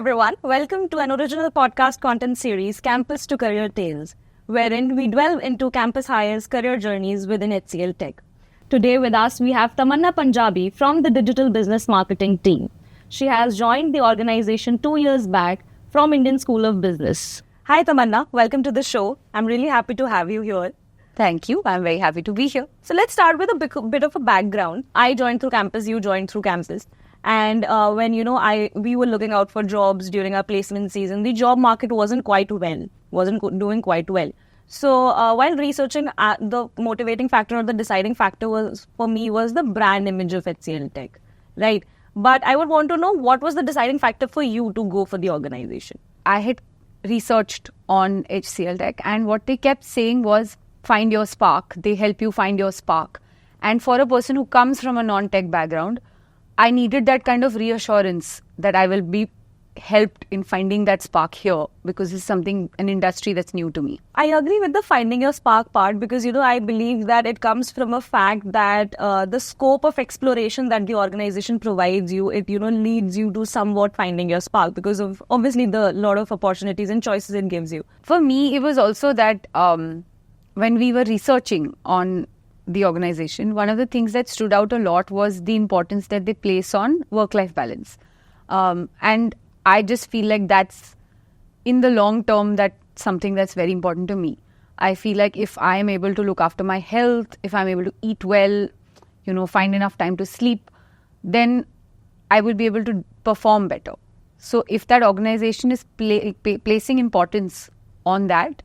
everyone. Welcome to an original podcast content series, Campus to Career Tales, wherein we delve into campus hires' career journeys within HCL Tech. Today with us, we have Tamanna Punjabi from the Digital Business Marketing team. She has joined the organization 2 years back from Indian School of Business. Hi Tamanna, welcome to the show. I'm really happy to have you here. Thank you. I'm very happy to be here. So let's start with a bit of a background. I joined through campus, you joined through campus. And when we were looking out for jobs during our placement season, the job market wasn't doing quite well. So while researching, the motivating factor or the deciding factor was the brand image of HCL Tech, right? But I would want to know, what was the deciding factor for you to go for the organization? I had researched on HCL Tech, and what they kept saying was, find your spark. They help you find your spark. And for a person who comes from a non-tech background, I needed that kind of reassurance that I will be helped in finding that spark here, because it's an industry that's new to me. I agree with the finding your spark part, because, I believe that it comes from a fact that the scope of exploration that the organization provides you, it, leads you to somewhat finding your spark because of obviously the lot of opportunities and choices it gives you. For me, it was also that when we were researching on the organization, one of the things that stood out a lot was the importance that they place on work-life balance. And I just feel like that's, in the long term, that's something that's very important to me. I feel like if I am able to look after my health, if I'm able to eat well, find enough time to sleep, then I will be able to perform better. So if that organization is placing importance on that,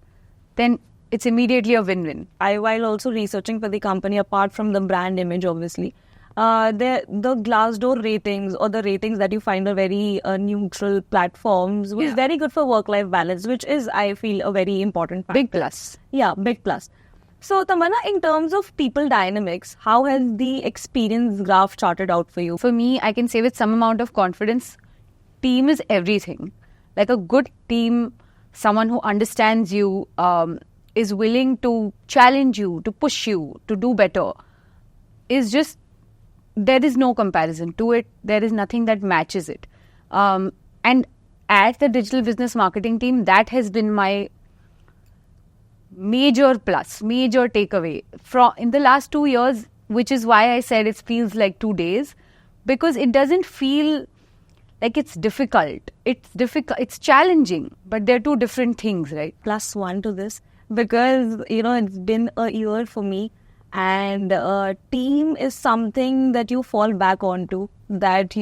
then it's immediately a win-win. While also researching for the company, apart from the brand image, obviously, the Glassdoor ratings or the ratings that you find are very neutral platforms was very good for work-life balance, which is, I feel, a very important factor. Big plus. Yeah, big plus. So, Tamanna, in terms of people dynamics, how has the experience graph charted out for you? For me, I can say with some amount of confidence, team is everything. Like a good team, someone who understands you, is willing to challenge you, to push you, to do better, is just, there is no comparison to it. There is nothing that matches it. And at the Digital Business Marketing team, that has been my major plus, major takeaway in the last 2 years, which is why I said it feels like 2 days, because it doesn't feel like it's difficult. It's challenging, but they're two different things, right? +1 to this. Because, it's been a year for me, and team is something that you fall back onto, that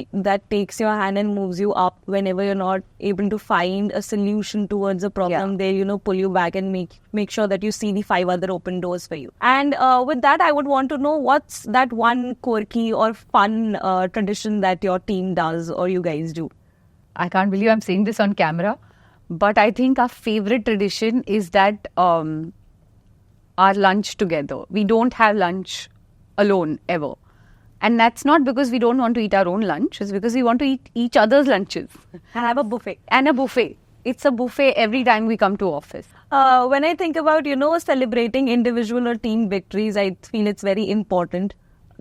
takes your hand and moves you up whenever you're not able to find a solution towards a problem. They, pull you back and make sure that you see the 5 other open doors for you. And with that, I would want to know, what's that one quirky or fun tradition that your team does or you guys do? I can't believe I'm saying this on camera. But I think our favorite tradition is that our lunch together. We don't have lunch alone ever. And that's not because we don't want to eat our own lunch. It's because we want to eat each other's lunches. And have a buffet. And a buffet. It's a buffet every time we come to office. When I think about, celebrating individual or team victories, I feel it's very important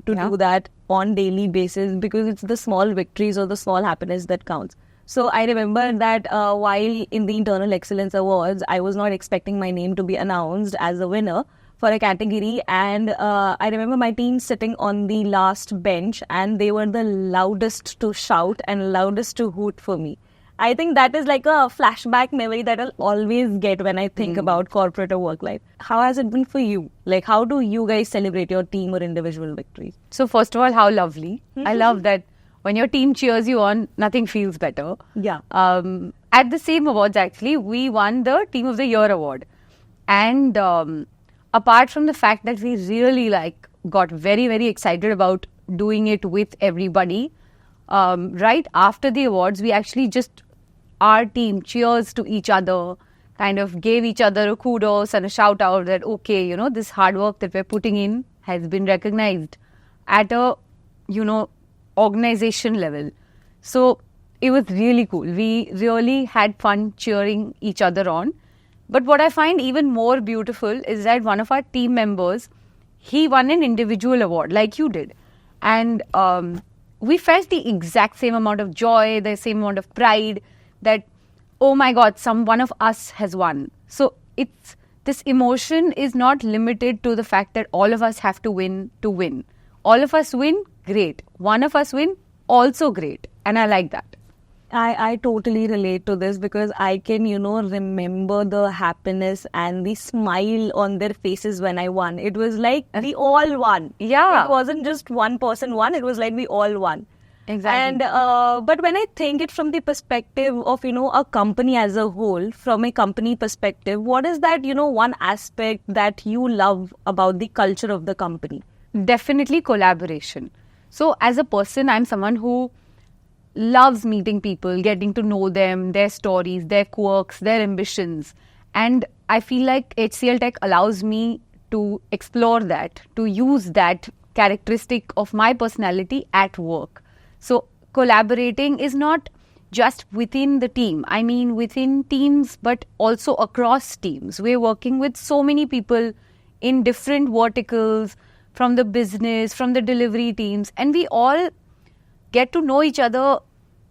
to do that on daily basis, because it's the small victories or the small happiness that counts. So I remember that while in the Internal Excellence Awards, I was not expecting my name to be announced as a winner for a category. And I remember my team sitting on the last bench, and they were the loudest to shout and loudest to hoot for me. I think that is like a flashback memory that I'll always get when I think about corporate or work life. How has it been for you? Like, how do you guys celebrate your team or individual victories? So first of all, how lovely. I love that. When your team cheers you on, nothing feels better. Yeah. At the same awards, actually, we won the Team of the Year award. And apart from the fact that we really got very, very excited about doing it with everybody, right after the awards, we actually our team cheers to each other, kind of gave each other a kudos and a shout out that, okay, this hard work that we're putting in has been recognized at a, organization level. So it was really cool. We really had fun cheering each other on. But what I find even more beautiful is that one of our team members, he won an individual award like you did. And we felt the exact same amount of joy, the same amount of pride, that, oh my God, one of us has won. So this emotion is not limited to the fact that all of us have to win to win. All of us win, great. One of us win, also great. And I like that. I totally relate to this because I can, remember the happiness and the smile on their faces when I won. It was like we all won. Yeah. It wasn't just one person won. It was like we all won. Exactly. And but when I think it from the perspective of, a company as a whole, from a company perspective, what is that, one aspect that you love about the culture of the company? Definitely collaboration. So as a person, I'm someone who loves meeting people, getting to know them, their stories, their quirks, their ambitions. And I feel like HCL Tech allows me to explore that, to use that characteristic of my personality at work. So collaborating is not just within the team. I mean, within teams, but also across teams. We're working with so many people in different verticals, from the business, from the delivery teams, and we all get to know each other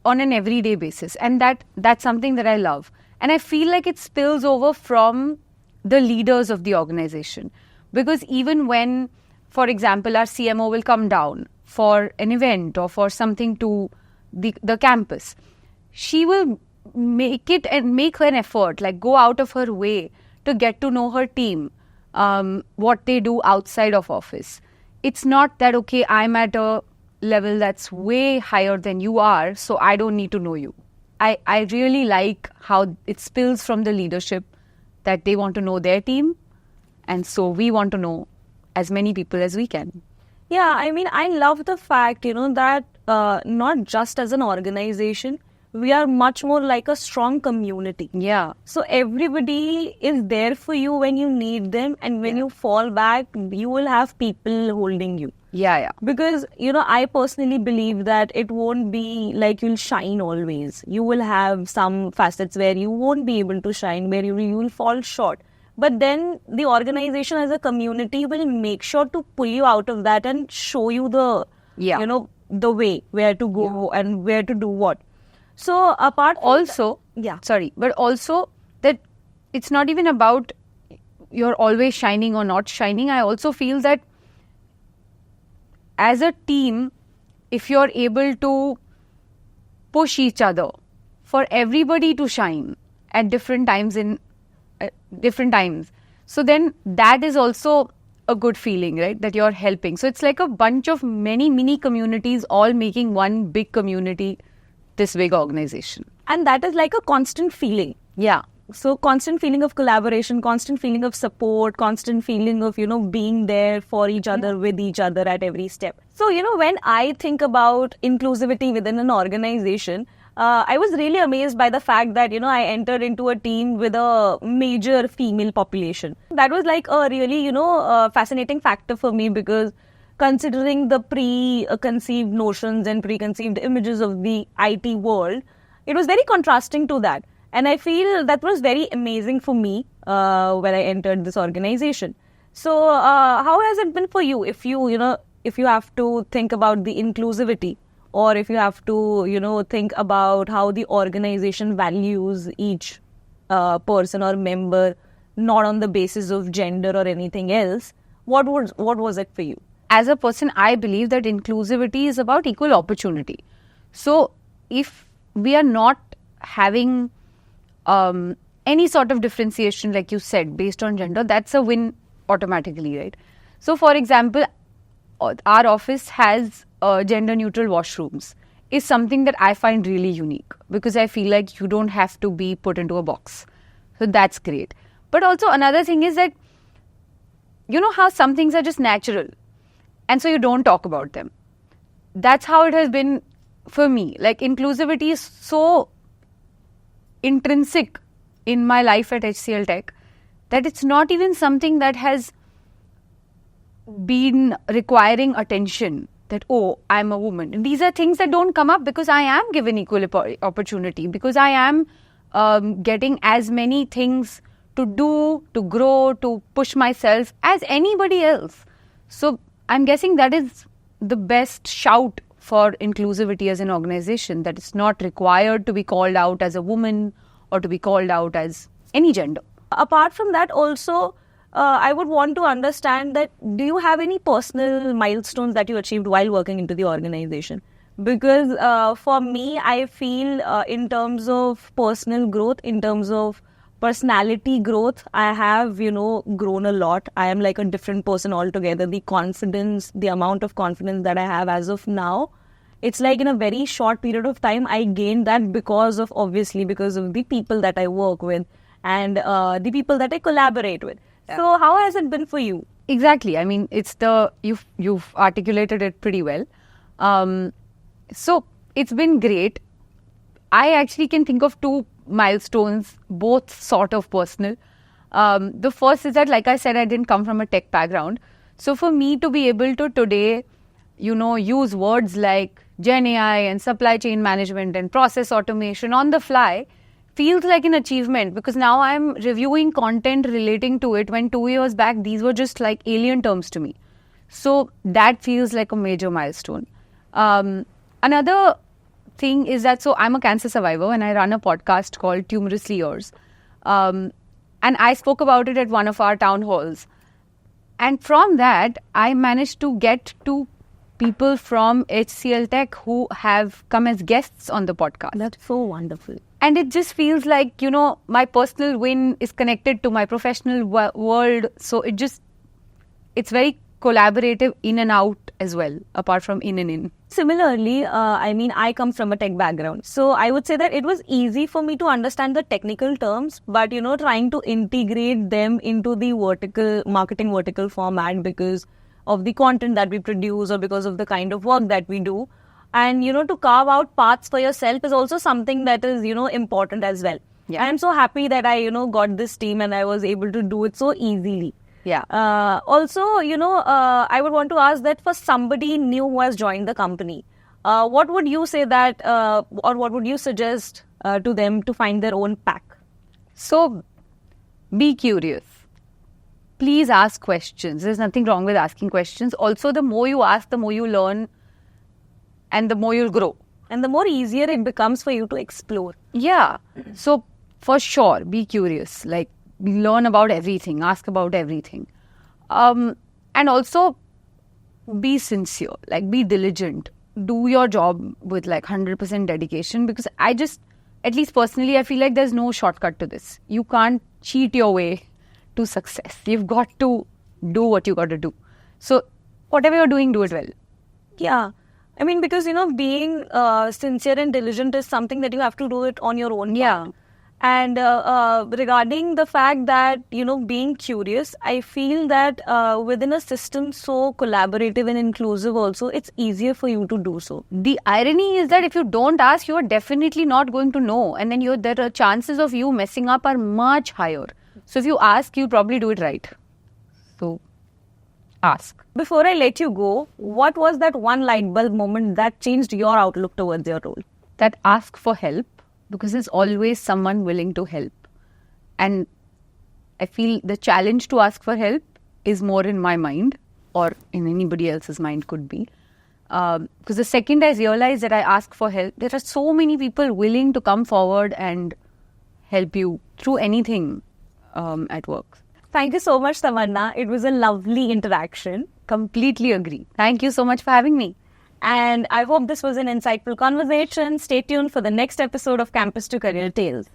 on an everyday basis. And that's something that I love. And I feel like it spills over from the leaders of the organization. Because even when, for example, our CMO will come down for an event or for something to the campus, she will make an effort, like go out of her way to get to know her team, what they do outside of office. It's not that, okay, I'm at a level that's way higher than you are, so I don't need to know you. I really like how it spills from the leadership that they want to know their team, and so we want to know as many people as we can. Yeah, I mean, I love the fact, that not just as an organization, we are much more like a strong community. Yeah. So everybody is there for you when you need them, and when you fall back, you will have people holding you. Yeah. Because, I personally believe that it won't be like you'll shine always. You will have some facets where you won't be able to shine, where you will fall short. But then the organization as a community will make sure to pull you out of that and show you the, the way where to go and where to do what. So apart from also, but also that it's not even about you're always shining or not shining. I also feel that as a team, if you're able to push each other for everybody to shine at different times so then that is also a good feeling, right? That you're helping. So it's like a bunch of many mini communities all making one big community, this big organization. And that is like a constant feeling. Yeah. So constant feeling of collaboration, constant feeling of support, constant feeling of, being there for each other, with each other at every step. So, when I think about inclusivity within an organization, I was really amazed by the fact that, I entered into a team with a major female population. That was like a really, fascinating factor for me, because considering the preconceived notions and preconceived images of the IT world, it was very contrasting to that. And I feel that was very amazing for me when I entered this organization. So how has it been for you? If you have to think about the inclusivity, or if you have to, think about how the organization values each person or member, not on the basis of gender or anything else, what was it for you? As a person, I believe that inclusivity is about equal opportunity. So if we are not having any sort of differentiation, like you said, based on gender, that's a win automatically, right? So for example, our office has gender neutral washrooms. Is something that I find really unique, because I feel like you don't have to be put into a box. So that's great. But also another thing is that, how some things are just natural, and so you don't talk about them. That's how it has been for me. Like, inclusivity is so intrinsic in my life at HCL Tech that it's not even something that has been requiring attention, that, oh, I'm a woman. And these are things that don't come up because I am given equal opportunity, because I am getting as many things to do, to grow, to push myself as anybody else. So I'm guessing that is the best shout for inclusivity as an organization, that it's not required to be called out as a woman or to be called out as any gender. Apart from that, also, I would want to understand that do you have any personal milestones that you achieved while working into the organization? Because for me, I feel in terms of personal growth, in terms of personality growth, I have, grown a lot. I am like a different person altogether. The confidence, the amount of confidence that I have as of now, it's like in a very short period of time, I gained that because of the people that I work with and the people that I collaborate with. Yeah. So how has it been for you? Exactly. I mean, you've articulated it pretty well. So it's been great. I actually can think of 2 milestones, both sort of personal. The first is that, like I said, I didn't come from a tech background. So for me to be able to today, use words like Gen AI and supply chain management and process automation on the fly feels like an achievement, because now I'm reviewing content relating to it when 2 years back these were just like alien terms to me. So that feels like a major milestone. Another thing is that, so I'm a cancer survivor and I run a podcast called Tumorously Yours. And I spoke about it at one of our town halls. And from that, I managed to get to people from HCL Tech who have come as guests on the podcast. That's so wonderful. And it just feels like, my personal win is connected to my professional world. So it's very collaborative in and out as well, apart from in and in. Similarly, I come from a tech background. So I would say that it was easy for me to understand the technical terms, but, trying to integrate them into the marketing vertical format because of the content that we produce or because of the kind of work that we do. And, to carve out paths for yourself is also something that is, important as well. Yeah. I'm so happy that I, got this team and I was able to do it so easily. Yeah. Also, I would want to ask that for somebody new who has joined the company, what would you say that, or what would you suggest to them to find their own pack? So, be curious. Please ask questions. There's nothing wrong with asking questions. Also, the more you ask, the more you learn and the more you'll grow. And the more easier it becomes for you to explore. Yeah. So, for sure, be curious. Like, learn about everything, ask about everything. And also be sincere, like be diligent. Do your job with like 100% dedication, because at least personally, I feel like there's no shortcut to this. You can't cheat your way to success. You've got to do what you got to do. So whatever you're doing, do it well. Yeah. Because, being sincere and diligent is something that you have to do it on your own. Yeah. Part. And regarding the fact that, being curious, I feel that within a system so collaborative and inclusive also, it's easier for you to do so. The irony is that if you don't ask, you're definitely not going to know. And then the chances of you messing up are much higher. So if you ask, you'll probably do it right. So ask. Before I let you go, what was that one light bulb moment that changed your outlook towards your role? That ask for help. Because there's always someone willing to help. And I feel the challenge to ask for help is more in my mind, or in anybody else's mind could be. Because the second I realize that I ask for help, there are so many people willing to come forward and help you through anything at work. Thank you so much, Tamanna. It was a lovely interaction. Completely agree. Thank you so much for having me. And I hope this was an insightful conversation. Stay tuned for the next episode of Campus to Career Tales.